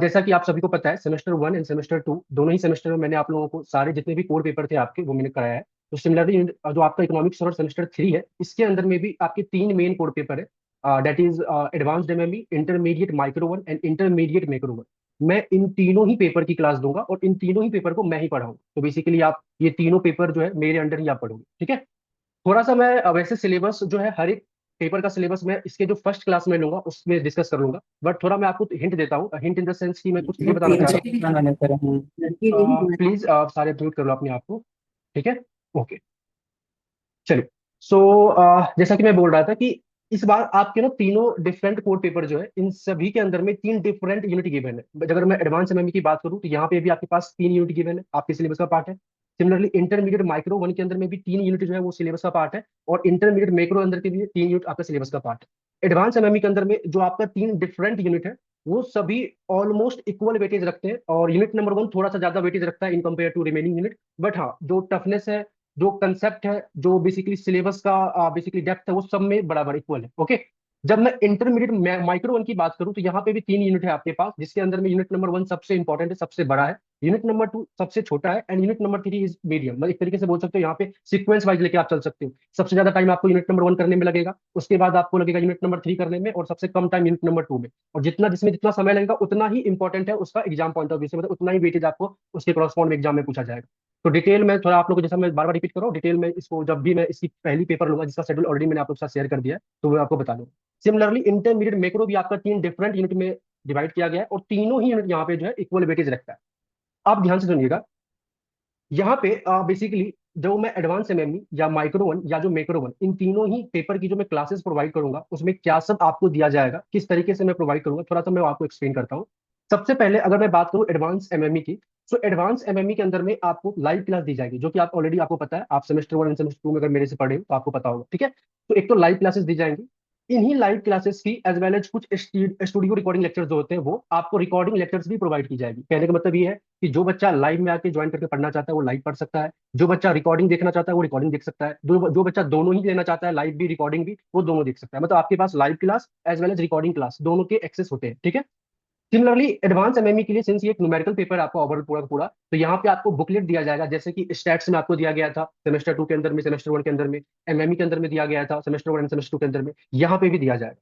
जैसा कि आप सभी को पता है, सेमेस्टर 1 एंड सेमेस्टर 2 दोनों ही सेमेस्टर में मैंने आप लोगों को सारे जितने भी कोर पेपर थे आपके वो मैंने कराया है। तो सिमिलरली जो आपका इकोनॉमिक्स और सेमेस्टर 3 है, इसके अंदर में भी आपके तीन मेन कोर पेपर है, that is advanced MME, intermediate micro one and intermediate macro one. मैं इन तीनों ही पेपर की क्लास दूंगा और इन तीनों ही पेपर को मैं ही पढ़ाऊंगा। तो बेसिकली आप ये तीनों पेपर जो है मेरे अंडर ही आप पढ़ोगे, ठीक है। थोड़ा सा मैं वैसे सिलेबस जो है हर एक पेपर का सिलेबस मैं इसके जो फर्स्ट क्लास में लूंगा उसमें डिस्कस कर लूंगा। बट थोड़ा मैं आपको हिंट देता हूँ, हिंट इन द सेंस कि मैं कुछ ये बताना चाह रहा हूँ। प्लीज सारे म्यूट कर लो अपने आप को, ठीक है। ओके, चलिए। सो जैसा कि मैं बोल रहा था कि इस बार आपके ना तीनों डिफरेंट कोड पेपर जो है, इन सभी के अंदर में तीन डिफरेंट यूनिट गिवन है। But अगर मैं एडवांस एमएमई की बात करूं तो यहाँ पे भी आपके पास तीन यूनिट गिवन है, आपके सिलेबस का पार्ट है। सिमिलरली इंटरमीडिएट माइक्रो वन के अंदर में भी तीन यूनिट जो है वो सिलेबस का पार्ट है, और इंटरमीडिएट मैक्रो अंदर के भी तीन यूनिट आपका सिलेबस का पार्ट है। एडवांस एमएमई के अंदर में जो आपका तीन डिफरेंट यूनिट है वो सभी ऑलमोस्ट इक्वल वेटेज रखते हैं, और यूनिट नंबर वन थोड़ा सा ज्यादा वेटेज रखता है in compare to remaining unit. But हाँ, जो टफनेस है, जो कंसेप्ट है, जो बेसिकली सिलेबस का बेसिकली डेप्थ है, वो सब में बराबर इक्वल है। ओके। जब मैं इंटरमीडिएट माइक्रो वन की बात करूं तो यहाँ पे भी तीन यूनिट है आपके पास, जिसके अंदर में यूनिट नंबर वन सबसे इंपॉर्टेंट है, सबसे बड़ा है। यूनिट नंबर टू सबसे छोटा है, and unit number three is medium. मतलब एक तरीके से बोल सकते हो यहाँ पे सीक्वेंस वाइज लेके आप चल सकते हो। सबसे ज्यादा टाइम आपको यूनिट नंबर वन करने में लगेगा, उसके बाद आपको लगेगा यूनिट नंबर थ्री करने में, और सबसे कम टाइम यूनिट नंबर टू में। और जितना जिसमें जितना समय लगेगा उतना ही इंपॉर्टेंट है उसका एग्जाम पॉइंट ऑफ व्यू से, मतलब उतना ही वेटेज आपको उसके करॉस्पॉन्ड एग्जाम में पूछा जाएगा। तो डिटेल में थोड़ा आप लोग को, जैसा मैं बार बार रिपीट कर रहा हूँ, डिटेल में इसको जब भी मैं इसकी पहली पेपर लूंगा जिसका शेड्यूल ऑलरेडी मैंने आप लोग के साथ शेयर कर दिया है, तो मैं आपको बता दूंगा। सिमिलरली इंटरमीडिएट मैक्रो भी आपका तीन डिफरेंट यूनिट में डिवाइड किया गया है, और तीनों ही यूनिट यहाँ पे जो है इक्वल वेटेज रखता है। आप ध्यान से सुनिएगा, यहाँ पे बेसिकली जो मैं एडवांस एमएमई या माइक्रो वन या जो मैक्रो वन, इन तीनों ही पेपर की जो मैं क्लासेस प्रोवाइड करूंगा उसमें क्या सब आपको दिया जाएगा, किस तरीके से मैं प्रोवाइड करूंगा, थोड़ा सा मैं आपको एक्सप्लेन करता हूँ। सबसे पहले अगर मैं बात करूं एडवांस एमएमई की, तो एडवांस एमएमई के अंदर में आपको लाइव क्लास दी जाएगी, जो कि आप ऑलरेडी आपको पता है, आप semester one end semester two में अगर मेरे से पढ़े हो तो आपको पता होगा, ठीक है। तो एक तो लाइव क्लासेस दी जाएंगी। इन्हीं लाइव क्लासेस की एज वेल एज कुछ स्टूडियो रिकॉर्डिंग लेक्चर्स जो होते हैं वो आपको रिकॉर्डिंग लेक्चर्स भी प्रोवाइड की जाएगी। कहने का मतलब ये है कि जो बच्चा लाइव में आके ज्वाइन करके पढ़ना चाहता है वो लाइव पढ़ सकता है, जो बच्चा रिकॉर्डिंग देखना चाहता है वो रिकॉर्डिंग देख सकता है, जो बच्चा दोनों ही लेना चाहता है, लाइव भी रिकॉर्डिंग भी, वो दोनों देख सकता है। मतलब आपके पास live class as well as recording class दोनों के एक्सेस होते हैं, ठीक है। सिमिलरली एडवांस एमएमई के लिए, सिंस ये एक न्यूमेरिकल पेपर है आपका ओवरऑल पूरा का पूरा, तो यहाँ पे आपको बुकलेट दिया जाएगा, जैसे कि स्टैट्स में आपको दिया गया था सेमेस्टर टू के अंदर में, सेमेस्टर वन के अंदर में, एमएमई के अंदर में दिया गया था semester one end semester two के अंदर में, यहाँ पे भी दिया जाएगा।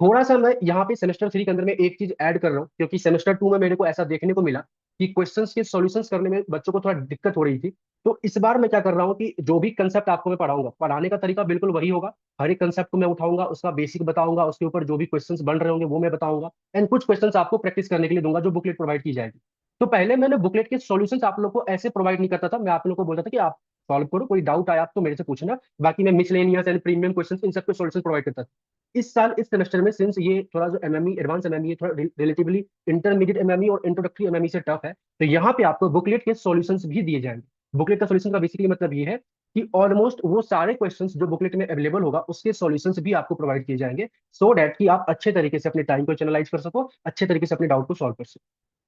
थोड़ा सा मैं यहाँ पे सेमेस्टर थ्री के अंदर में एक चीज ऐड कर रहा हूँ, क्योंकि सेमेस्टर टू में मेरे को ऐसा देखने को मिला कि क्वेश्चंस के सॉल्यूशंस करने में बच्चों को थोड़ा दिक्कत हो रही थी। तो इस बार मैं क्या कर रहा हूँ कि जो भी कंसेप्ट आपको मैं पढ़ाऊंगा, पढ़ाने का तरीका बिल्कुल वही होगा। हर एक कंसेप्ट को मैं उठाऊंगा, उसका बेसिक बताऊंगा, उसके ऊपर जो भी क्वेश्चंस बन रहे होंगे वो मैं बताऊंगा, एंड कुछ क्वेश्चंस आपको प्रैक्टिस करने के लिए दूंगा जो बुकलेट प्रोवाइड की जाएगी। तो पहले मैंने बुकलेट के सॉल्यूशंस आप लोग को ऐसे प्रोवाइड नहीं करता था, मैं आप लोग को बोलता था कि आप सॉल्व करो, कोई डाउट आया आप तो मेरे से पूछना, बाकी मैं miscellaneous and premium questions in सबके सॉल्यूशन प्रोवाइड करता था। इस साल इस सेमेस्टर में, सिंस ये थोड़ा जो एमएमई एडवांस एमएमई है, थोड़ा रिलेटिवली इंटरमीडिएट एमएमई और इंट्रोडक्टरी एमएमई से टफ है, तो यहाँ पे आपको बुकलेट के सॉल्यूशंस भी दिए जाएंगे। बुकलेट का सॉल्यूशन का बेसिकली मतलब ये है कि ऑलमोस्ट वो सारे क्वेश्चंस जो बुकलेट में अवेलेबल होगा उसके सॉल्यूशंस भी आपको प्रोवाइड किए जाएंगे, सो डैट कि आप अच्छे तरीके से अपने टाइम को चैनलाइज कर सको, अच्छे तरीके से अपने डाउट को सॉल्व कर सको।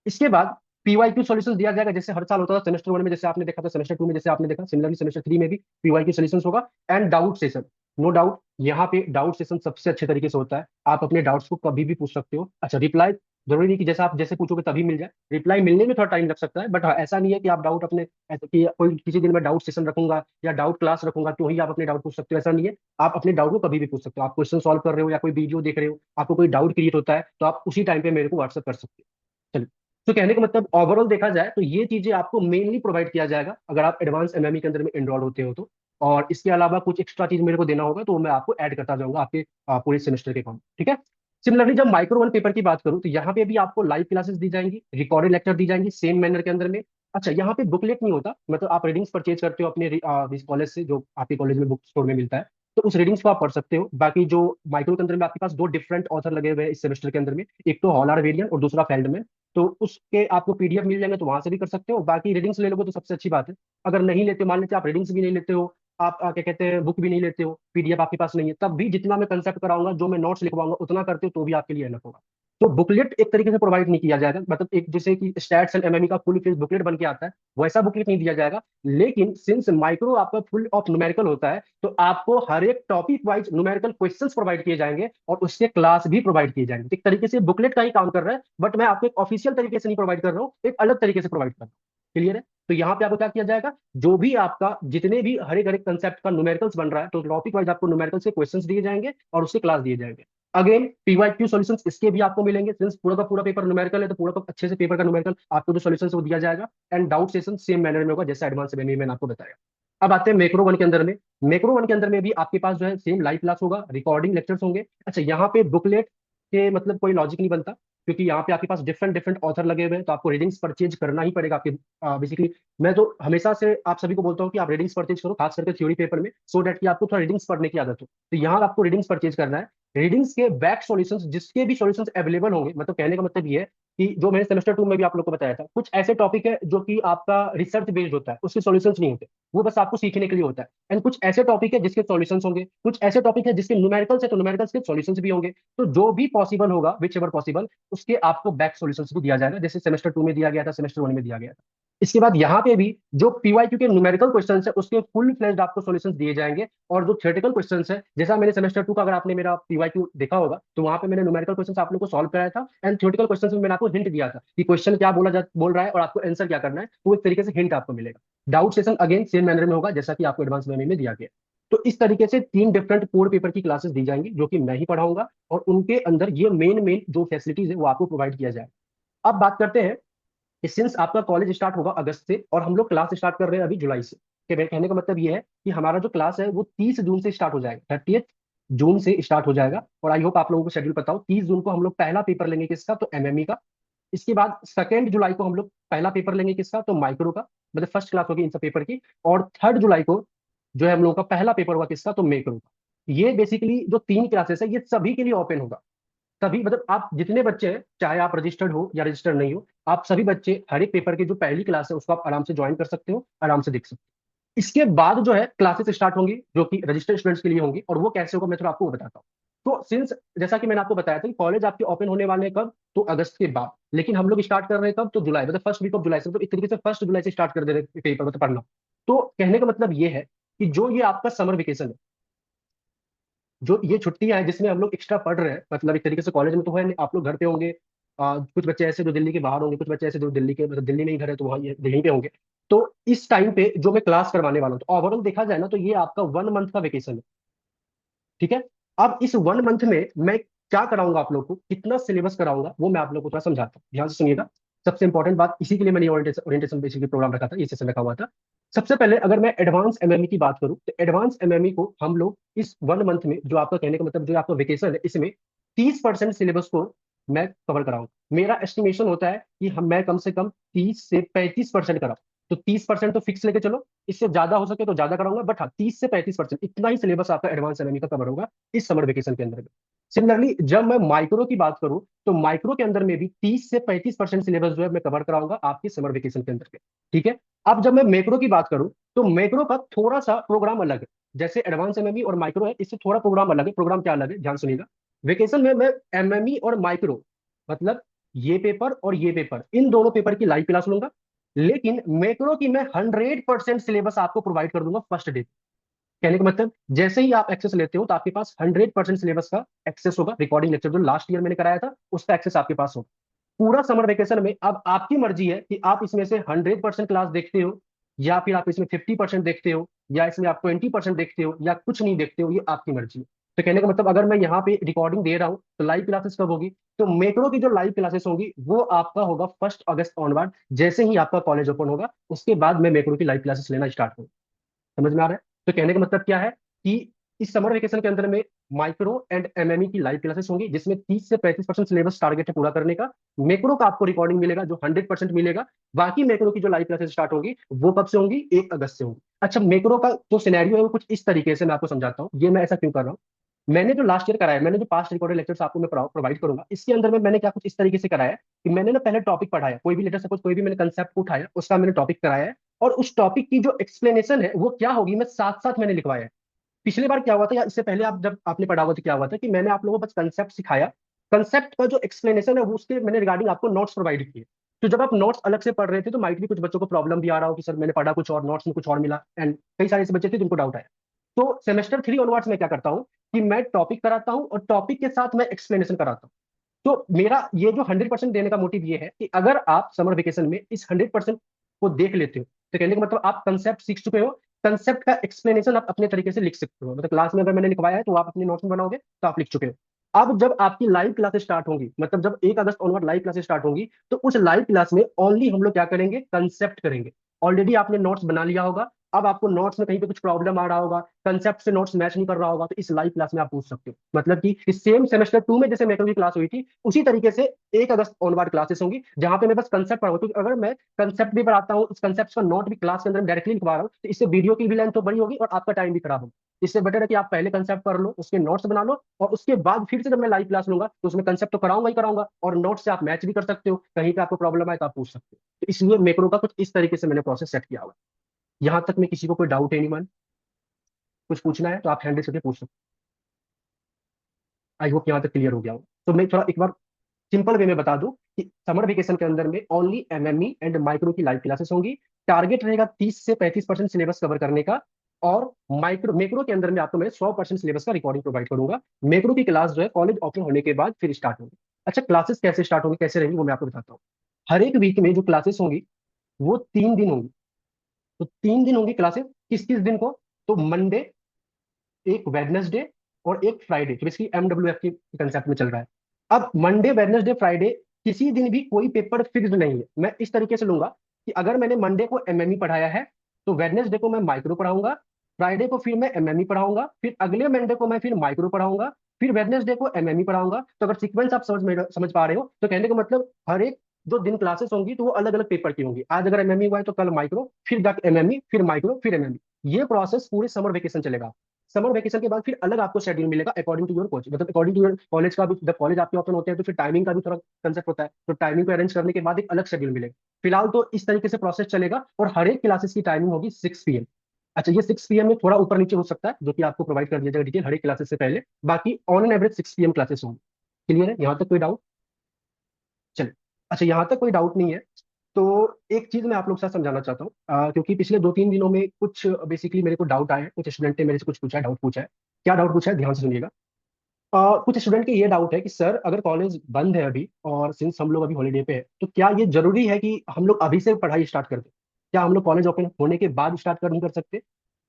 इसके बाद पीवाईक्यू सॉल्यूशंस दिया जाएगा, जैसे हर साल होता था सेमेस्टर वन में, जैसे आपने देखा था, सेमेस्टर टू में जैसे आपने देखा, सिमिलरली सेमेस्टर थ्री में भी पीवाईक्यू सॉल्यूशंस होगा, and doubt session. No doubt, यहाँ पे डाउट सेशन सबसे अच्छे तरीके से होता है, आप अपने डाउट्स को कभी भी पूछ सकते हो। अच्छा, रिप्लाई जरूरी नहीं कि जैसा आप जैसे पूछोगे तभी मिल जाए, रिप्लाई मिलने में थोड़ा टाइम लग सकता है, बट हाँ, ऐसा नहीं है कि आप डाउट अपने, ऐसे कि कोई किसी दिन में डाउट सेशन रखूंगा या डाउट क्लास रखूंगा तो ही आप अपने डाउट पूछ सकते हो, ऐसा नहीं है। आप अपने डाउट को कभी भी पूछ सकते हो, आप क्वेश्चन सॉल्व कर रहे हो या कोई वीडियो देख रहे हो, आपको कोई डाउट क्रिएट होता है तो आप उसी टाइम पे मेरे को व्हाट्सअप कर सकते हो। चलिए। तो कहने का मतलब ओवरऑल देखा जाए तो ये चीजें आपको मेनली प्रोवाइड किया जाएगा अगर आप एडवांस एमएमई के अंदर में एनरोल होते हो तो। और इसके अलावा कुछ एक्स्ट्रा चीज मेरे को देना होगा तो मैं आपको ऐड करता जाऊंगा आपके पूरे सेमेस्टर के काम, ठीक है। सिमिलरली जब माइक्रो वन पेपर की बात करूं तो यहाँ पे भी आपको लाइव क्लासेस दी जाएंगी, रिकॉर्डेड लेक्चर दी जाएंगी सेम मैनर के अंदर में। अच्छा, यहाँ पे बुकलेट नहीं होता, मतलब आप रीडिंग्स परचेज करते हो अपने कॉलेज से, जो आपके कॉलेज में बुक स्टोर में मिलता है, तो उस रीडिंग्स को आप पढ़ सकते हो। बाकी जो माइक्रो के अंदर में आपके पास दो डिफरेंट ऑथर लगे हुए हैं इस सेमेस्टर के अंदर में, एक तो हॉलार वेरियन और दूसरा फेल्डमैन, तो उसके आपको पीडीएफ मिल जाएंगे तो वहां से भी कर सकते हो। बाकी रीडिंग्स ले लोगे तो सबसे अच्छी बात है। अगर नहीं लेते, मान लेते आप रीडिंग्स भी नहीं लेते हो, आप क्या कहते हैं बुक भी नहीं लेते हो, पीडीएफ आपके पास नहीं है, तब भी जितना मैं कंसेप्ट कराऊंगा, जो मैं नोट्स लिखवाऊंगा उतना करते हो तो भी आपके लिए अलग होगा। तो बुकलेट एक तरीके से प्रोवाइड नहीं किया जाएगा, मतलब एक जैसे कि स्टैट्स एंड एमएमई का फुल फ्लेज बुकलेट बन के आता है वैसा बुकलेट नहीं दिया जाएगा। लेकिन सिंस माइक्रो आपका फुल ऑफ न्यूमेरिकल होता है, तो आपको हर एक topic wise numerical questions provide किए जाएंगे और उसके क्लास भी प्रोवाइड किए जाएंगे। तो एक तरीके से बुकलेट का ही काम कर रहा है, बट मैं आपको एक ऑफिशियल तरीके से नहीं प्रोवाइड कर रहा हूँ, एक अलग तरीके से प्रोवाइड कर रहा हूँ। क्लियर है? तो यहाँ पे आपको क्या किया जाएगा, जो भी आपका जितने भी हर एक कंसेप्ट का न्यूमेरिकल्स बन रहा है, तो टॉपिक वाइज आपको न्यूमेरिकल से क्वेश्चंस दिए जाएंगे और उसके क्लास दिए जाएंगे। अगेन पीवाईक्यू सॉल्यूशंस इसके भी आपको मिलेंगे, सिंस पूरा का पूरा पेपर न्यूमेरिकल है, तो पूरा का अच्छे से पेपर का न्यूमेरिकल आपको जो सॉल्यूशंस वो दिया जाएगा। And doubt session same manner में होगा जैसे एडवांस में मैंने आपको बताया। अब आते हैं मैक्रो वन के अंदर में। मैक्रो वन के अंदर में भी आपके पास जो है सेम लाइव क्लास होगा, रिकॉर्डिंग लेक्चर्स होंगे। अच्छा, यहाँ पे बुकलेट के मतलब कोई लॉजिक नहीं बनता, क्योंकि यहाँ पे आपके पास डिफरेंट डिफरेंट ऑथर लगे हुए हैं, तो आपको रीडिंग्स परचेज करना ही पड़ेगा आपके। बेसिकली मैं तो हमेशा से आप सभी को बोलता हूँ कि आप रीडिंग्स परचेज करो, खास करके थ्योरी पेपर में, सो दैट कि आपको थोड़ा रीडिंग्स पढ़ने की आदत हो। तो यहाँ आपको रीडिंग्स परचेज करना है। रीडिंग्स के बैक सॉल्यूशंस जिसके भी सॉल्यूशंस अवेलेबल होंगे, मतलब कहने का मतलब ये है कि जो मैंने सेमेस्टर 2 में भी आप लोग को बताया था, कुछ ऐसे टॉपिक है जो कि आपका रिसर्च बेस्ड होता है, उसके सॉल्यूशंस नहीं होते, वो बस आपको सीखने के लिए होता है। एंड कुछ ऐसे टॉपिक है जिसके सॉल्यूशंस होंगे, कुछ ऐसे टॉपिक है जिसके न्यूमेरिकल्स है, तो न्यूमेरिकल्स के सॉल्यूशंस भी होंगे। तो जो भी पॉसिबल होगा, विच एवर पॉसिबल, उसके आपको बैक सॉल्यूशंस भी दिया जाएगा, जैसे सेमेस्टर 2 में दिया गया था, सेमेस्टर 1 में दिया गया था। इसके बाद यहाँ पे भी जो पीवाईक्यू के न्यूमेरिकल क्वेश्चन है उसके फुल फ्लेज्ड आपको सॉल्यूशंस दिए जाएंगे। और जो थियोरेटिकल क्वेश्चन है, जैसा मैंने सेमेस्टर 2 का अगर आपने मेरा पीवाईक्यू देखा होगा, तो वहां पे मैंने न्यूमेरिकल क्वेश्चन आप लोग को सॉल्व कराया था, एंड थियोरेटिकल क्वेश्चन में मैंने आपको हिंट दिया था कि क्वेश्चन क्या बोल रहा है और आपको आंसर क्या करना है, तो एक तरीके से हिंट आपको मिलेगा। Doubt session again same manner में होगा जैसा कि आपको एडवांस में दिया गया। तो इस तरीके से 3 डिफरेंट कोर पेपर की क्लासेस दी जाएंगी, जो कि मैं ही पढ़ाऊंगा, और उनके अंदर ये मेन मेन जो फैसिलिटीज है वो आपको प्रोवाइड किया जाए। अब बात करते हैं कि सिंस आपका कॉलेज स्टार्ट होगा अगस्त से, और हम लोग क्लास स्टार्ट कर रहे हैं अभी जुलाई से, कि मेरे कहने का मतलब ये है कि हमारा जो क्लास है वो 30 जून से स्टार्ट हो जाएगा, 30 जून से स्टार्ट हो जाएगा। और आई होप आप लोगों को शेड्यूल पता हो, 30 जून को हम लोग पहला पेपर लेंगे किसका, तो एमएमई का। इसके बाद 2 जुलाई को हम लोग पहला पेपर लेंगे किसका, तो माइक्रो का, मतलब फर्स्ट क्लास होगी इन सब पेपर की। और 3 जुलाई को जो है हम लोगों का पहला पेपर होगा किसका, तो मैक्रो का। ये बेसिकली जो 3 क्लासेस है ये सभी के लिए ओपन होगा। तभी मतलब आप जितने बच्चे हैं, चाहे आप रजिस्टर्ड हो या रजिस्टर्ड नहीं हो, आप सभी बच्चे हर एक पेपर की जो पहली क्लास है उसको आप आराम से ज्वाइन कर सकते हो, आराम से देख सकते हो। इसके बाद जो है क्लासेस स्टार्ट होंगी जो कि रजिस्टर्ड स्टूडेंट्स के लिए होंगी, और वो कैसे होगा मैं थोड़ा आपको बताता हूँ। तो सिंस जैसा कि मैंने आपको बताया था कि कॉलेज आपके ओपन होने वाले हैं कब, तो अगस्त के बाद, लेकिन हम लोग स्टार्ट कर रहे हैं कब, तो जुलाई, मतलब फर्स्ट वीक ऑफ जुलाई से, तो एक तरीके से 1 जुलाई से स्टार्ट कर दे रहे हैं पेपर मतलब पढ़ना। तो कहने का मतलब ये है कि जो ये आपका समर वेकेशन है, जो ये छुट्टियां हैं जिसमें हम लोग एक्स्ट्रा पढ़ रहे हैं, मतलब एक तरीके से कॉलेज में तो है नहीं, आप लोग घर पे होंगे। कुछ बच्चे ऐसे जो दिल्ली के बाहर होंगे, कुछ बच्चे ऐसे जो दिल्ली के मतलब दिल्ली में ही घर है तो वहाँ यहीं पे होंगे। तो इस टाइम पे जो मैं क्लास करवाने वाला हूँ, तो ओवरऑल देखा जाए ना, तो ये आपका 1 मंथ का वेकेशन है। ठीक है? अब इस 1 मंथ में मैं क्या कराऊंगा आप लोग को, कितना सिलेबस कराऊंगा, वो मैं आप लोग को थोड़ा समझाता हूँ, ध्यान से सुनिएगा। सबसे इंपॉर्टेंट बात, इसी के लिए मैंने ओरिएंटेशन बेसिकली प्रोग्राम रखा था, ये सेशन रखा हुआ था। सबसे पहले अगर मैं एडवांस एमएमई की बात करूं, तो एडवांस एमएमई को हम लोग इस 1 मंथ में, जो आपका कहने का मतलब जो आपका वेकेशन है, इसमें 30% सिलेबस को मैं कवर कराऊंगा। मेरा एस्टिमेशन होता है कि मैं कम से कम 30 से 35% कराऊं। तो 30% तो फिक्स लेके चलो, इससे ज्यादा हो सके तो ज्यादा कराऊंगा, बट हाँ 30 से 35% इतना ही सिलेबस आपका एडवांस एमएमई का कवर होगा इस समर वेकेशन के अंदर में। सिमिलरली जब मैं माइक्रो की बात करूं, तो माइक्रो के अंदर में भी 30 से 35% सिलेबस जो है मैं कवर कराऊंगा आपकी समर वेकेशन के अंदर में। ठीक है? अब जब मैं मैक्रो की बात करूं, तो मैक्रो का थोड़ा सा प्रोग्राम अलग है। जैसे एडवांस एमएमई और माइक्रो है, इससे थोड़ा प्रोग्राम अलग है। प्रोग्राम क्या अलग है, ध्यान सुनिएगा। वेकेशन में मैं एमएमई और माइक्रो, मतलब ये पेपर और ये पेपर, इन दोनों पेपर की लाइव क्लास लूंगा। लेकिन मैक्रो की मैं 100% सिलेबस आपको प्रोवाइड कर दूंगा फर्स्ट डे। कहने का मतलब जैसे ही आप एक्सेस लेते हो, तो आपके पास 100% सिलेबस का एक्सेस होगा। रिकॉर्डिंग लेक्चर जो लास्ट ईयर मैंने कराया था उसका एक्सेस आपके पास होगा पूरा समर वेकेशन में। अब आपकी मर्जी है कि आप इसमें से 100% क्लास देखते हो, या फिर आप इसमें 50% देखते हो, या इसमें आप 20% देखते हो, या कुछ नहीं देखते हो, ये आपकी मर्जी है। तो कहने का मतलब अगर मैं यहाँ पे रिकॉर्डिंग दे रहा हूँ, तो लाइव क्लासेस कब होगी, तो मैक्रो की जो लाइव क्लासेस होगी वो आपका होगा 1 अगस्त ऑनवर्ड, जैसे ही आपका कॉलेज ओपन होगा उसके बाद मैं मैक्रो की लाइव क्लासेस लेना स्टार्ट करूँ। समझ में आ रहा है? तो कहने का मतलब क्या है कि इस समर वेकेशन के अंदर में माइक्रो एंड एमएमई की लाइव क्लासेस होंगी, जिसमें 30 से 35% सिलेबस टारगेट है पूरा करने का। मैक्रो का आपको रिकॉर्डिंग मिलेगा जो 100% मिलेगा। बाकी मैक्रो की जो लाइव क्लासेस स्टार्ट होगी वो कब से होंगी, 1 अगस्त से होंगी। अच्छा, मैक्रो का जो सिनेरियो है वो कुछ इस तरीके से मैं आपको समझाता हूँ, ये मैं ऐसा क्यों कर रहा हूँ। मैंने जो लास्ट ईयर कराया, मैंने जो पास्ट रिकॉर्डेड लेक्चर्स आपको मैं प्रोवाइड करूंगा, इसके अंदर में मैंने क्या कुछ इस तरीके से कराया है कि मैंने ना पहले टॉपिक पढ़ाया, कोई भी लेटर सपोज कोई भी मैंने कंसेप्ट उठाया, उसका मैंने टॉपिक कराया है, और उस टॉपिक की जो एक्सप्लेनेशन है वो क्या होगी मैं साथ साथ मैंने लिखवाया है। पिछली बार क्या हुआ था, या इससे पहले आप जब आपने पढ़ा हुआ था क्या हुआ था, कि मैंने आप लोगों को बस कंसेप्ट सिखाया, कंसेप्ट का जो एक्सप्लेनेशन है वो उसके मैंने रिगार्डिंग आपको नोट्स प्रोवाइड किए। तो जब आप नोट्स अलग से पढ़ रहे थे तो माइट भी कुछ बच्चों को प्रॉब्लम भी आ रहा हो कि सर मैंने पढ़ा कुछ और, नोट्स में कुछ और मिला, एंड कई सारे ऐसे बच्चे थे जिनको डाउट आया। तो सेमेस्टर 3 ऑनवर्ड्स में क्या करता हूँ कि मैं टॉपिक कराता हूँ और टॉपिक के साथ मैं एक्सप्लेनेशन कराता हूँ। तो मेरा ये जो 100% देने का मोटिव ये है कि अगर आप समर वेकेशन में इस 100% को देख लेते हो तो कहने का मतलब आप कंसेप्ट सीख चुके हो। कंसेप्ट का एक्सप्लेनेशन आप अपने तरीके से लिख सकते हो, मतलब क्लास में अगर मैंने लिखवाया है तो आप अपने नोट्स में बनाओगे तो आप लिख चुके हो। अब जब आपकी लाइव क्लासेस स्टार्ट होंगी, मतलब जब 1 अगस्त ऑनवर्ड लाइव क्लासेस स्टार्ट होंगी, तो उस लाइव क्लास में ओनली हम लोग क्या करेंगे, कंसेप्ट करेंगे। ऑलरेडी आपने नोट्स बना लिया होगा, अब आपको नोट्स में कहीं पे कुछ प्रॉब्लम आ रहा होगा, कंसेप्ट से नोट्स मैच नहीं कर रहा होगा, तो इस लाइव क्लास में आप पूछ सकते हो। मतलब कि इस सेम सेमेस्टर 2 में जैसे मैथ्स की क्लास हुई थी उसी तरीके से 1 अगस्त ऑनवर्ड क्लासेस होंगी, जहां पे मैं बस कंसेप्ट पढ़ाऊँ। क्योंकि अगर मैं कंसेप्ट भी पढ़ाता हूँ, उस कंसेप्ट का नोट भी क्लास के अंदर डायरेक्टली लिखवा रहा हूँ, तो इससे वीडियो की भी लेंथ तो बड़ी होगी और आपका टाइम भी खराब होगा। इससे बेटर है कि आप पहले कंसेप्ट पढ़ लो, उसके नोट्स बना लो, और उसके बाद फिर से जब मैं लाइव क्लास लूंगा तो उसमें कंसेप्ट तो कराऊंगा ही कराऊंगा, और नोट्स से आप मैच भी कर सकते हो, कहीं पे आपको प्रॉब्लम आए तो आप पूछ सकते हो। तो इसलिए मैक्रो का कुछ इस तरीके से मैंने प्रोसेस सेट किया हुआ है। यहाँ तक में किसी को कोई डाउट है, नहीं मान कुछ पूछना है तो आप हैंडल करके पूछ सकते हो। आई होप यहाँ तक क्लियर हो गया हो। तो मैं थोड़ा एक बार सिंपल वे में बता दूं कि समर वेकेशन के अंदर में ओनली एमएमई एंड माइक्रो की लाइव क्लासेस होंगी। टारगेट रहेगा 30 से 35% सिलेबस कवर करने का, और माइक्रो मेक्रो के अंदर में आपको मैं 100% सिलेबस का रिकॉर्डिंग प्रोवाइड करूंगा। मेक्रो की क्लास जो है कॉलेज ओपन होने के बाद फिर स्टार्ट होगी। अच्छा, क्लासेस कैसे स्टार्ट होंगी, कैसे रहेंगी, वो मैं आपको बताता हूँ। हर एक वीक में जो क्लासेस होंगी वो 3 दिन होंगी। तो 3 दिन होंगी क्लासेस, किस किस दिन को, तो मंडे, एक वेडनेसडे, और एक फ्राइडे, जो बेसिकली एमडब्ल्यूएफ की कंसेप्ट में चल रहा है। अब मंडे वेडनेसडे फ्राइडे किसी दिन भी कोई पेपर फिक्स्ड नहीं है। मैं इस तरीके से लूंगा कि अगर मैंने मंडे को एमएमई पढ़ाया है तो वेडनेसडे को मैं माइक्रो पढ़ाऊंगा, फ्राइडे को फिर मैं एमएमई पढ़ाऊंगा, फिर अगले मंडे को मैं फिर माइक्रो पढ़ाऊंगा, फिर वेडनेसडे को एमएमई पढ़ाऊंगा। तो अगर सीक्वेंस आप समझ पा रहे हो तो कहने का मतलब हर एक जो दिन क्लासेस होंगी तो वो अलग अलग पेपर की होंगी। आज अगर एमएमई हुआ है तो कल माइक्रो, फिर जाकर एमएमई, फिर माइक्रो, फिर एमएमई। ये प्रोसेस पूरे समर वेकेशन चलेगा। समर वेकेशन के बाद फिर अलग आपको शेड्यूल मिलेगा अकॉर्डिंग टू योर कोच, मतलब अकॉर्डिंग टू योर कॉलेज का भी। जब कॉलेज आपके ओपन होते हैं तो फिर टाइमिंग का भी थोड़ा कंसेप्ट होता है, तो टाइमिंग को अरेंज करने के बाद एक अलग शेड्यूल मिलेगा। फिलहाल तो इस तरीके से प्रोसेस चलेगा, और हर एक क्लासेस की टाइमिंग होगी 6 PM। अच्छा, ये 6 PM में थोड़ा ऊपर नीचे हो सकता है, जो कि आपको प्रोवाइड कर दिया जाएगा डिटेल हर एक क्लासेस से पहले। बाकी on an average 6 PM classes होंगी। क्लियर है यहाँ तक कोई डाउट? चलिए। अच्छा, यहाँ तक कोई डाउट नहीं है तो एक चीज मैं आप लोग के साथ समझाना चाहता हूँ, क्योंकि पिछले 2-3 दिनों में कुछ बेसिकली मेरे को डाउट आए हैं, कुछ स्टूडेंट ने मेरे से कुछ पूछा है, डाउट पूछा है। क्या डाउट पूछा है, ध्यान से सुनिएगा। कुछ स्टूडेंट के ये डाउट है कि सर अगर कॉलेज बंद है अभी और सिंस हम लोग अभी हॉलीडे पे है तो क्या ये जरूरी है कि हम लोग अभी से पढ़ाई स्टार्ट कर दें? क्या हम लोग कॉलेज ओपन होने के बाद स्टार्ट कर नहीं कर सकते?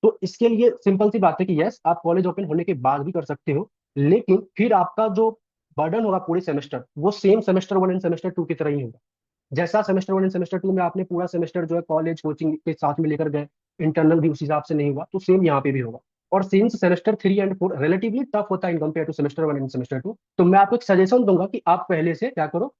तो इसके लिए सिंपल सी बात है कि यस, आप कॉलेज ओपन होने के बाद भी कर सकते हो, लेकिन फिर आपका जो बर्डन होगा पूरे सेमेस्टर वो सेम सेमेस्टर 1 एंड सेमेस्टर 2 की तरह ही होगा। जैसा सेमेस्टर 1 एंड सेमेस्टर 2 में आपने पूरा सेमेस्टर जो है कॉलेज कोचिंग के साथ में लेकर गए, इंटरनल भी उस हिसाब से नहीं हुआ, तो सेम यहाँ पे भी होगा। और since semester 3 and 4 relatively tough होता है in compare to semester 1 end semester 2, तो मैं आपको एक सजेशन दूंगा कि आप पहले से क्या करो,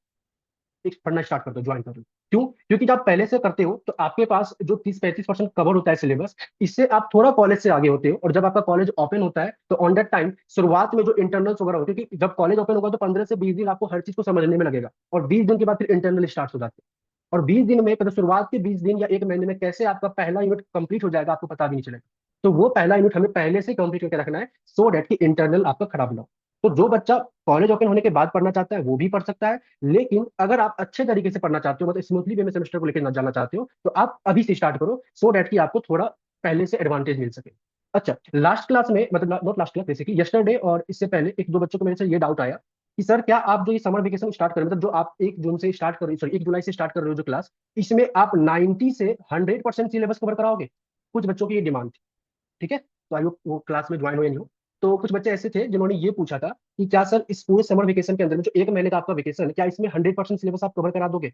एक पढ़ना स्टार्ट कर दो, ज्वाइन कर दो। क्यों? क्योंकि जब आप पहले से करते हो तो आपके पास जो 30-35% कवर होता है सिलेबस, इससे आप थोड़ा कॉलेज से आगे होते हो। और जब आपका कॉलेज ओपन होता है तो ऑन दैट टाइम शुरुआत में जो इंटरनल्स वगैरह होते हैं, क्योंकि जब कॉलेज ओपन होगा तो 15 से 20 दिन आपको हर चीज को समझने में लगेगा, और 20 दिन के बाद फिर इंटरनल स्टार्ट हो जाते हैं। और 20 दिन में, मतलब शुरुआत के 20 दिन या एक महीने में कैसे आपका पहला यूनिट कंप्लीट हो जाएगा आपको पता भी नहीं चलेगा। तो वो पहला यूनिट हमें पहले से कंप्लीट करके रखना है, सो डेट कि इंटरनल आपका खराब ना हो। तो जो बच्चा कॉलेज ओपन होने के बाद पढ़ना चाहता है वो भी पढ़ सकता है, लेकिन अगर आप अच्छे तरीके से पढ़ना चाहते हो, मतलब स्मूथली वे में सेमेस्टर को लेकर जाना चाहते हो, तो आप अभी से स्टार्ट करो, सो डेट कि आपको थोड़ा पहले से एडवांटेज मिल सके। अच्छा, लास्ट क्लास में, मतलब not last class, basically yesterday और इससे पहले एक दो बच्चों को मेरे से ये डाउट आया कि सर क्या आप जो ये समर वेकेशन स्टार्ट कर रहे हो, मतलब जो आप 1 जून से स्टार्ट कर रहे हो, सॉरी 1 जुलाई से स्टार्ट कर रहे हो जो क्लास, इसमें आप 90 से 100% सिलेबस कवर कराओगे? कुछ बच्चों की ये डिमांड थी। ठीक है, तो आई होप वो क्लास में ज्वाइन हुए नहीं हो। तो कुछ बच्चे ऐसे थे जिन्होंने ये पूछा था कि क्या सर इस पूरे समर वेकेशन के अंदर में जो एक महीने का आपका वेकेशन है, क्या इसमें 100% सिलेबस आप कवर करा दोगे?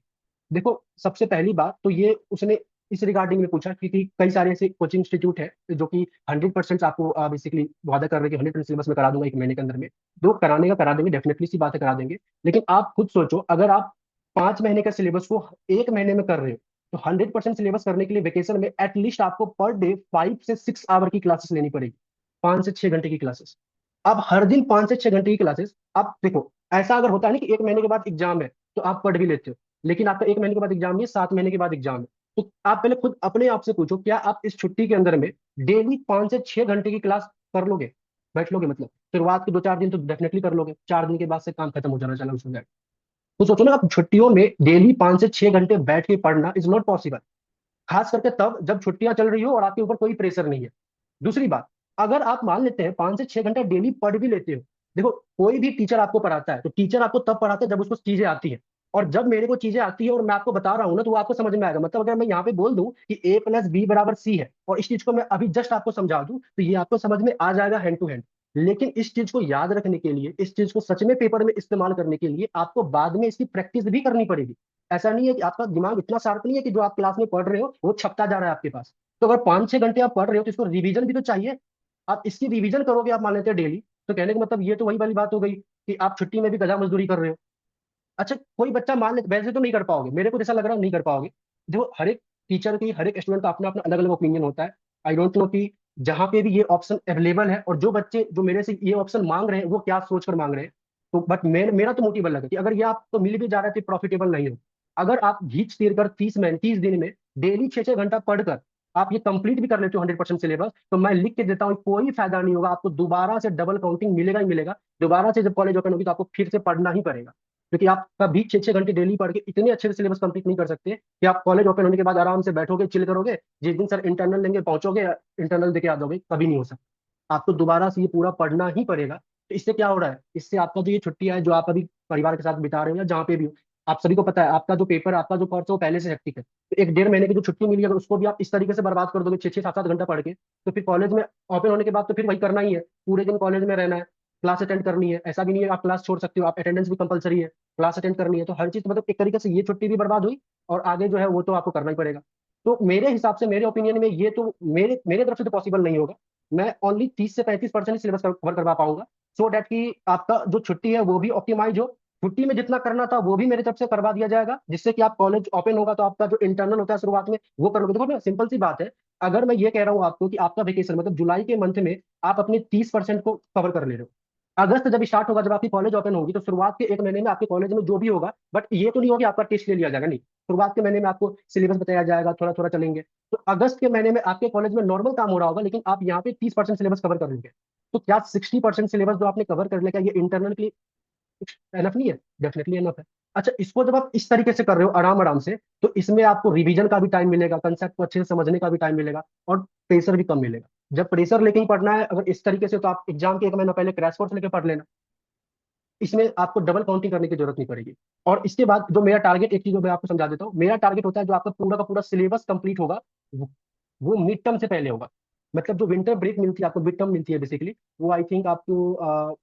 देखो, सबसे पहली बात तो ये उसने इस रिगार्डिंग में पूछा क्योंकि कई सारे ऐसे कोचिंग इंस्टीट्यूट है जो कि 100% आपको बेसिकली वादा कर रहे हैं कि 100% सिलेबस में करा दूंगा एक महीने के अंदर में। जो कराने का करा देंगे, डेफिनेटली सी बात है, करा देंगे। लेकिन आप खुद सोचो, अगर आप 5 महीने का सिलेबस को एक महीने में कर रहे हो, तो 100% सिलेबस करने के लिए वेकेशन में एटलीस्ट आपको पर डे 5 से 6 आवर की क्लासेस लेनी पड़ेगी, 5 से 6 घंटे की क्लासेस। अब हर दिन 5 से 6 घंटे की क्लासेस, आप देखो, ऐसा अगर होता है ना कि एक महीने के बाद एग्जाम है तो आप पढ़ भी लेते हो, लेकिन आपका एक महीने के बाद एग्जाम नहीं, 7 महीने के बाद एग्जाम है। तो आप पहले खुद अपने आप से पूछो, क्या आप इस छुट्टी के अंदर में डेली 5 से 6 घंटे की क्लास कर लोगे? बैठ लोगे, मतलब शुरुआत के 2-4 दिन तो डेफिनेटली कर लोगे, 4 दिन के बाद से काम खत्म हो जाना चला उसमें। तो सोचो ना, आप छुट्टियों में डेली 5 से 6 घंटे बैठ के पढ़ना इज नॉट पॉसिबल। खास करके तब जब छुट्टियां चल रही हो और आपके ऊपर कोई प्रेशर नहीं है। दूसरी बात, अगर आप मान लेते हैं 5 से 6 घंटा डेली पढ़ भी लेते हो, देखो कोई भी टीचर आपको पढ़ाता है तो टीचर आपको तब पढ़ाता है जब उसको चीजें आती हैं। और जब मेरे को चीजें आती है और मैं आपको बता रहा हूँ ना, तो वो आपको समझ में आएगा। मतलब अगर मैं यहाँ पे बोल दूं कि A+B = C है और इस चीज को मैं अभी जस्ट आपको समझा दूं, तो ये आपको समझ में आ जाएगा हैंड टू हैंड। लेकिन इस चीज को याद रखने के लिए, इस चीज को सच में पेपर में इस्तेमाल करने के लिए आपको बाद में इसकी प्रैक्टिस भी करनी पड़ेगी। ऐसा नहीं है कि आपका दिमाग इतना शार्प नहीं है कि जो आप क्लास में पढ़ रहे हो वो छपता जा रहा है आपके पास। तो अगर 5-6 घंटे आप पढ़ रहे हो तो इसको रिवीजन भी तो चाहिए। आप इसकी रिवीजन करोगे, आप मान लेते हैं डेली, तो कहने का मतलब ये तो वही वाली बात हो गई कि आप छुट्टी में भी गधा मजदूरी कर रहे हो। अच्छा, कोई बच्चा मान ले, वैसे तो नहीं कर पाओगे, मेरे को जैसा लग रहा है नहीं कर पाओगे। जो हर एक टीचर की, हर एक स्टूडेंट का अपना अपना अलग अलग ओपिनियन होता है। आई डोंट नो कि जहां पे भी ये ऑप्शन अवेलेबल है और जो बच्चे जो मेरे से ये ऑप्शन मांग रहे हैं वो क्या सोच कर मांग रहे हैं। तो बट मेरा तो मोटिव अलग है कि अगर ये आपको मिल भी जा रहा है तो प्रॉफिटेबल नहीं हो। अगर आप घींच तीर कर 30 दिन में डेली 6-6 घंटा पढ़कर आप ये कंप्लीट भी कर लेते हो 100% सिलेबस, तो मैं लिख के देता हूँ कोई फायदा नहीं होगा आपको, दोबारा से डबल काउंटिंग मिलेगा ही मिलेगा। दोबारा से जब कॉलेज ओपन होगी तो आपको फिर से पढ़ना ही पड़ेगा, क्योंकि आप कभी 6-6 घंटे डेली पढ़ के इतने अच्छे से सिलेबस कंप्लीट नहीं कर सकते कि आप कॉलेज ओपन होने के बाद आराम से बैठोगे, चिल करोगे, जिस दिन सर इंटरनल लेंगे पहुंचोगे, इंटरनल देके आ जाओगे। कभी नहीं हो सकता, आपको दोबारा से ये पूरा पढ़ना ही पड़ेगा। तो इससे क्या हो रहा है, इससे आपका जो ये छुट्टियां है जो आप अभी परिवार के साथ बिता रहे हो या जहाँ पे भी हो, आप सभी को पता है आपका जो पेपर, आपका जो कोर्स है वो पहले से हेक्टिक है। तो 1-1.5 महीने की जो छुट्टी मिली है, अगर उसको भी आप इस तरीके से बर्बाद कर दोगे 6-6, 7-7 घंटा पढ़ के, तो फिर कॉलेज में ओपन होने के बाद तो फिर वही करना ही है, पूरे दिन कॉलेज में रहना है, क्लास अटेंड करनी है। ऐसा भी नहीं है आप क्लास छोड़ सकते हो, आप अटेंडेंस भी कंपलसरी है, क्लास अटेंड करनी है। तो हर चीज मतलब एक तरीके से ये छुट्टी भी बर्बाद हुई और आगे जो है वो तो आपको करना ही पड़ेगा। तो मेरे हिसाब से, मेरे ओपिनियन में ये तो मेरे मेरे तरफ से तो पॉसिबल नहीं होगा। मैं ओनली 30 से 35% सिलेबस कवर करवा पाऊंगा, सो डैट कि आपका जो छुट्टी है वो भी ऑप्टिमाइज हो। छुट्टी में जितना करना था वो भी मेरी तरफ से करवा दिया जाएगा, जिससे कि आप कॉलेज ओपन होगा तो आपका जो इंटरनल होता है शुरुआत में वो कर लोगे। देखो ना, सिंपल सी बात है। अगर मैं ये कह रहा हूँ आपको कि आपका वेकेशन मतलब जुलाई के मंथ में आप अपने 30% को कवर कर ले रहे हो, अगस्त जब स्टार्ट होगा, जब आपकी कॉलेज ओपन होगी, तो शुरुआत के 1 महीने में आपके कॉलेज में जो भी होगा, बट ये तो नहीं होगा कि आपका टेस्ट ले लिया जाएगा, नहीं। शुरुआत के महीने में आपको सिलेबस बताया जाएगा, थोड़ा थोड़ा चलेंगे। तो अगस्त के महीने में आपके कॉलेज में नॉर्मल काम हो रहा होगा, लेकिन आप यहाँ पे 30% सिलेबस कवर कर लेंगे। तो क्या 60% सिलेबस जो आपने कवर कर लिया, क्या ये इंटरनल के एनफ नहीं है? डेफिनेटली एनफ है। अच्छा, इसको जब आप इस तरीके से कर रहे हो आराम आराम से, तो इसमें आपको रिवीजन का भी टाइम मिलेगा, कंसेप्ट को अच्छे से समझने का भी टाइम मिलेगा और प्रेशर भी कम मिलेगा। जब प्रेशर लेके ही पढ़ना है अगर इस तरीके से, तो आप एग्जाम के 1 महीना पहले क्रैश कोर्स लेके पढ़ लेना, इसमें आपको डबल काउंटिंग करने की जरूरत नहीं पड़ेगी। और इसके बाद जो मेरा टारगेट, एक चीज जो मैं आपको समझा देता हूँ, मेरा टारगेट होता है जो आपका पूरा का पूरा सिलेबस कंप्लीट होगा, वो वो मिड टर्म से पहले होगा। मतलब जो विंटर ब्रेक मिलती है आपको, मिड टर्म मिलती है बेसिकली, वो आई थिंक आपको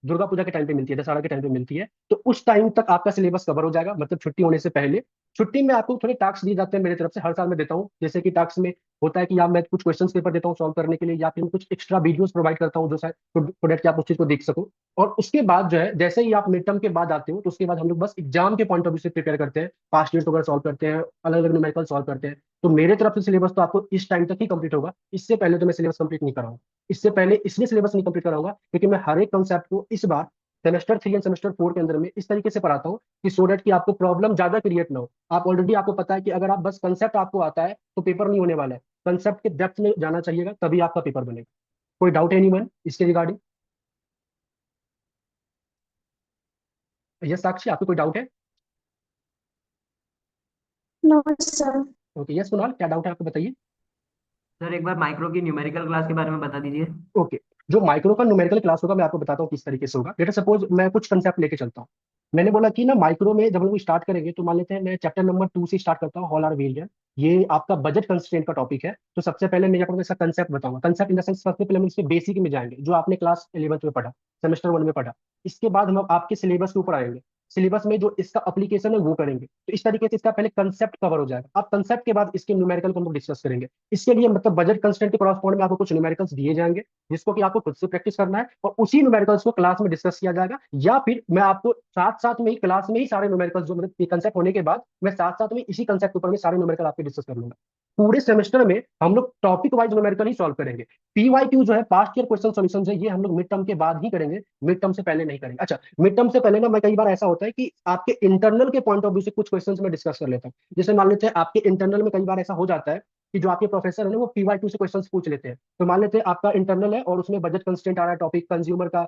दुर्गा पूजा के टाइम पे मिलती है, दशहरा के टाइम पे मिलती है। तो उस टाइम तक आपका सिलेबस कवर हो जाएगा, मतलब छुट्टी होने से पहले। छुट्टी में आपको थोड़े टास्क दिए जाते हैं मेरी तरफ से, हर साल मैं देता हूँ। जैसे कि टास्क में होता है कि या मैं कुछ क्वेश्चन पेपर देता हूँ सॉल्व करने के लिए, या फिर मैं कुछ एक्स्ट्रा वीडियोस प्रोवाइड करता हूँ जो शायद so that कि आप उस चीज को देख सको। और उसके बाद जो है, जैसे ही आप मिड टर्म के बाद आते हो, तो उसके बाद हम लोग बस एग्जाम के पॉइंट ऑफ व्यू से प्रिपेयर करते हैं, पास्ट ईयर्स वगैरह सॉल्व करते हैं, अलग अलग न्यूमेरिकल सॉल्व करते हैं। तो मेरे तरफ से सिलेबस तो आपको इस टाइम तक ही कंप्लीट होगा, इससे पहले तो मैं सिलेबस कंप्लीट नहीं कराऊंगा। इससे पहले इसलिए सिलेबस नहीं कंप्लीट कराऊंगा क्योंकि मैं हर एक कंसेप्ट को इस बार सेमेस्टर 3 एंड सेमेस्टर 4 के अंदर में इस तरीके से पढ़ाता हूँ कि सो डैट कि आपको प्रॉब्लम ज्यादा क्रिएट ना हो। आप ऑलरेडी, आपको पता है कि अगर आप बस कंसेप्ट आपको आता है तो पेपर नहीं होने वाला है, कंसेप्ट के डेप्थ में जाना चाहिएगा तभी आपका पेपर बनेगा। कोई डाउट है एनीवन इसके रिगार्डिंग? यस साक्षी, आपको कोई डाउट है? No sir. Okay, yes Kunal, क्या डाउट है आपको, बताइए। सर एक बार माइक्रो की न्यूमेरिकल क्लास के बारे में बता दीजिए। ओके, जो माइक्रो का न्यूमेरिकल क्लास होगा मैं आपको बताता हूँ किस तरीके से होगा। लेट सपोज मैं कुछ कंसेप्ट लेके चलता हूँ। मैंने बोला कि ना माइक्रो में जब हम लोग स्टार्ट करेंगे, तो मान लेते हैं मैं चैप्टर नंबर 2 से स्टार्ट करता हूँ, हॉल आर वेरिएंट। ये आपका बजट कंस्ट्रेंट का टॉपिक है। तो सबसे पहले मैं आपको इसका कंसेप्ट बताऊंगा, कंसेप्ट इन द सेंस सबसे पहले हम इसके बेसिक में जाएंगे जो आपने क्लास 11th में पढ़ा, सेमेस्टर 1 में पढ़ा। इसके बाद हम आपके सिलेबस के ऊपर आएंगे, सिलेबस में जो इसका अप्लीकेशन है वो करेंगे। तो इस तरीके से इसका पहले कंसेप्ट कवर हो जाएगा। अब कंसेप्ट के बाद इसके न्यूमेरिकल को हम लोग डिस्कस करेंगे। इसके लिए मतलब बजट कंस्ट्रेंट के क्रॉसपोर्ट में आपको कुछ न्यूमेरिकल्स दिए जाएंगे, जिसको कि आपको खुद से प्रैक्टिस करना है, और उसी न्यूमेरिकल्स को क्लास में डिस्कस किया जाएगा। या फिर मैं आपको साथ साथ में ही क्लास में ही सारे न्यूमेरिकल्स जो मतलब ये कंसेप्ट होने के बाद मैं साथ साथ में इसी कंसेप्ट के ऊपर में सारे न्यूमेरिकल आपके डिस्कस कर लूंगा। पूरे सेमेस्टर में हम लोग टॉपिक वाइज न्यूमेरिकल ही सॉल्व करेंगे। पीवाईक्यू जो है, पास्ट ईयर क्वेश्चन सॉल्यूशन है, ये हम लोग मिड टर्म के बाद ही करेंगे, मिड टर्म से पहले नहीं करेंगे। अच्छा, मिड टर्म से पहले ना मैं कई बार ऐसा होता है कि आपके इंटरनल के पॉइंट ऑफ व्यू से कुछ क्वेश्चंस में डिस्कस कर लेता हूँ। जैसे मान लेते हैं आपके इंटरनल में कई बार ऐसा हो जाता है कि जो आपके प्रोफेसर है ना वो PY2 से क्वेश्चंस पूछ लेते हैं। तो मान लेते हैं आपका इंटरनल है और उसमें बजट कंस्ट्रेंट आ रहा है, टॉपिक कंज्यूमर का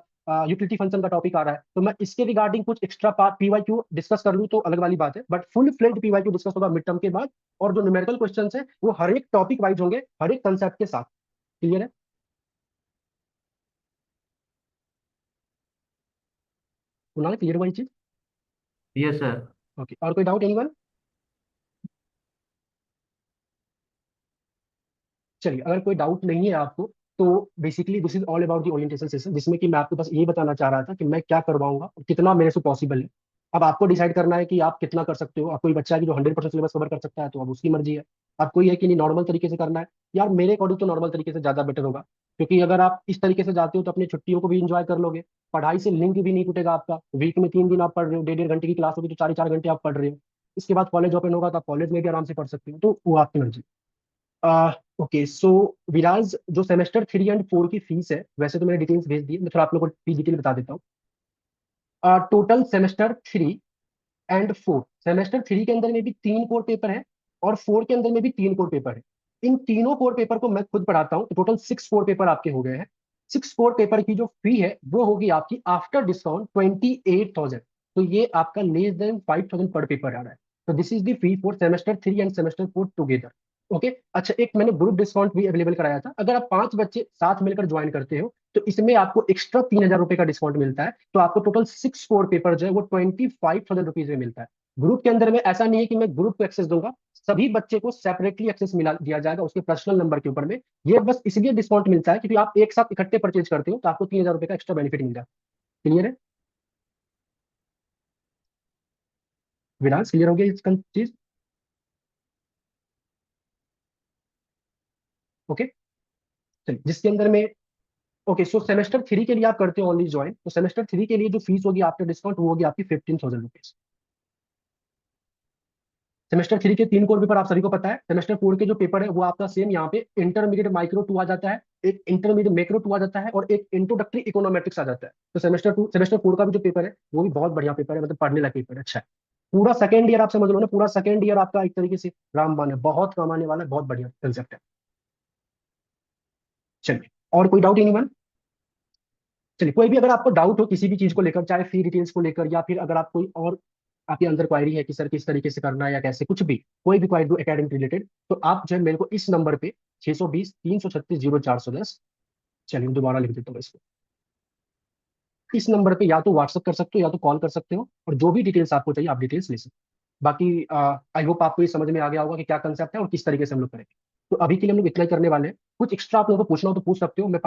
यूटिलिटी फंक्शन का टॉपिक आ रहा है, तो मैं इसके रिगार्डिंग कुछ एक्स्ट्रा पार्ट PY2 डिस्कस कर लूँ तो अलग वाली बात है, but full fled PY2 discuss होगा मिड टर्म के बाद। और जो न्यूमेरिकल क्वेश्चन है वो हर एक टॉपिक वाइज होंगे, हर एक कंसेप्ट के साथ। क्लियर है? कुणाल क्लियर हुआ ये चीज? Yes sir. ओके, और कोई डाउट एनीवन? चलिए, अगर कोई डाउट नहीं है आपको, तो basically this is all about the orientation session, जिसमें कि मैं आपको बस ये बताना चाह रहा था कि मैं क्या करवाऊंगा और कितना मेरे से पॉसिबल है। अब आपको डिसाइड करना है कि आप कितना कर सकते हो। अब कोई बच्चा है कि जो 100% सिलेबस कवर कर सकता है, तो अब उसकी मर्जी है। अब कोई है कि नहीं नॉर्मल तरीके से करना है, यार मेरे अकॉर्डिंग तो नॉर्मल तरीके से ज्यादा बेटर होगा, क्योंकि अगर आप इस तरीके से जाते हो तो अपनी छुट्टियों को भी इंजॉय कर लोगे, पढ़ाई से लिंक भी नहीं टूटेगा आपका। वीक में 3 दिन आप पढ़ रहे हो, 1.5 घंटे की क्लास होगी तो 4 4 घंटे आप पढ़ रहे हो। इसके बाद कॉलेज ओपन होगा तो आप कॉलेज में भी आराम से पढ़ सकते हो, तो वो आपकी मर्जी। ओके, सो विराज, जो सेमेस्टर 3 और 4 की फीस है, वैसे तो मैंने डिटेल्स भेज दी है, मैं थोड़ा आप लोगों को फीस डिटेल बता देता हूँ। टोटल सेमेस्टर 3 के अंदर में भी 3 कोर पेपर है, और 4 के अंदर में भी 3 कोर पेपर है। इन तीनों कोर पेपर को मैं खुद पढ़ाता हूँ, तो टोटल 6 कोर पेपर आपके हो गए हैं। 6 कोर पेपर की जो फी है वो होगी आपकी आफ्टर डिस्काउंट 28,000। तो ये आपका लेस देन 5,000 पर पेपर आ रहा है। तो this is the fee for semester 3 end semester 4 together. Okay, अच्छा, एक मैंने ग्रुप डिस्काउंट भी अवेलेबल कराया था। अगर आप 5 बच्चे साथ मिलकर ज्वाइन करते हो तो इसमें आपको एक्स्ट्रा 3,000 रुपए का डिस्काउंट मिलता है, तो आपको टोटल 6 कोर पेपर जो है वो 25,000 रुपीज में मिलता है। ग्रुप के अंदर में ऐसा नहीं है कि मैं ग्रुप को एक्सेस दूंगा, सभी बच्चे को सेपरेटली एक्सेस मिला दिया जाएगा उसके पर्सनल नंबर के ऊपर में। ये बस इसलिए डिस्काउंट मिलता है क्योंकि आप एक साथ इकट्ठे परचेज करते हो, तो आपको 3,000 रुपए का एक्स्ट्रा बेनिफिट मिल जाता है। क्लियर है? विराज, क्लियर हो गया इसका चीज? ओके, चलिए, जिसके अंदर में ओके, सो सेमेस्टर 3 के लिए आप करते हो ओनली ज्वाइन, तो सेमेस्टर 3 के लिए जो फीस होगी आफ्टर डिस्काउंट वो होगी आपकी 15,000 रुपीज। सेमेस्टर 3 के 3 कोर पेपर आप सभी को पता है। सेमेस्टर 4 के जो पेपर है वो आपका सेम यहाँ पे इंटरमीडिएट माइक्रो 2 आ जाता है, एक इंटरमीडिएट मैक्रो 2 आ जाता है, और एक इंट्रोडक्टरी इकोनॉमेट्रिक्स आ जाता है। तो सेमेस्टर 4 का भी जो पेपर है वो भी बहुत बढ़िया पेपर है, मतलब पढ़ने लायक पेपर है, अच्छा है। पूरा सेकंड ईयर आप समझ लो ना, पूरा सेकंड ईयर आपका एक तरीके से रामबाण है, बहुत काम आने वाला है, बहुत बढ़िया कंसेप्ट है। चलिए, और कोई डाउट एनीवन? चलिए, कोई भी अगर आपको डाउट हो किसी भी चीज को लेकर, चाहे फी डिटेल्स को लेकर, या फिर अगर आप कोई और आपके अंदर क्वायरी है कि सर किस तरीके से करना है या कैसे, कुछ भी कोई भी क्वायरी हो एकेडमिक रिलेटेड, तो आप जो है मेरे को इस नंबर पे 620 336 0410, चलिए मैं दोबारा लिख देता हूँ इसको, इस नंबर पे या तो व्हाट्सअप कर सकते हो या तो कॉल कर सकते हो, और जो भी डिटेल्स आपको चाहिए आप डिटेल्स ले सकते हो। बाकी आई होप आपको ये समझ में आ गया होगा कि क्या कंसेप्ट है और किस तरीके से हम लोग करेंगे। तो अभी के लिए हम लोग इतना ही करने वाले हैं। कुछ एक्स्ट्रा आप लोगों को पूछना हो तो पूछ सकते हो, मैं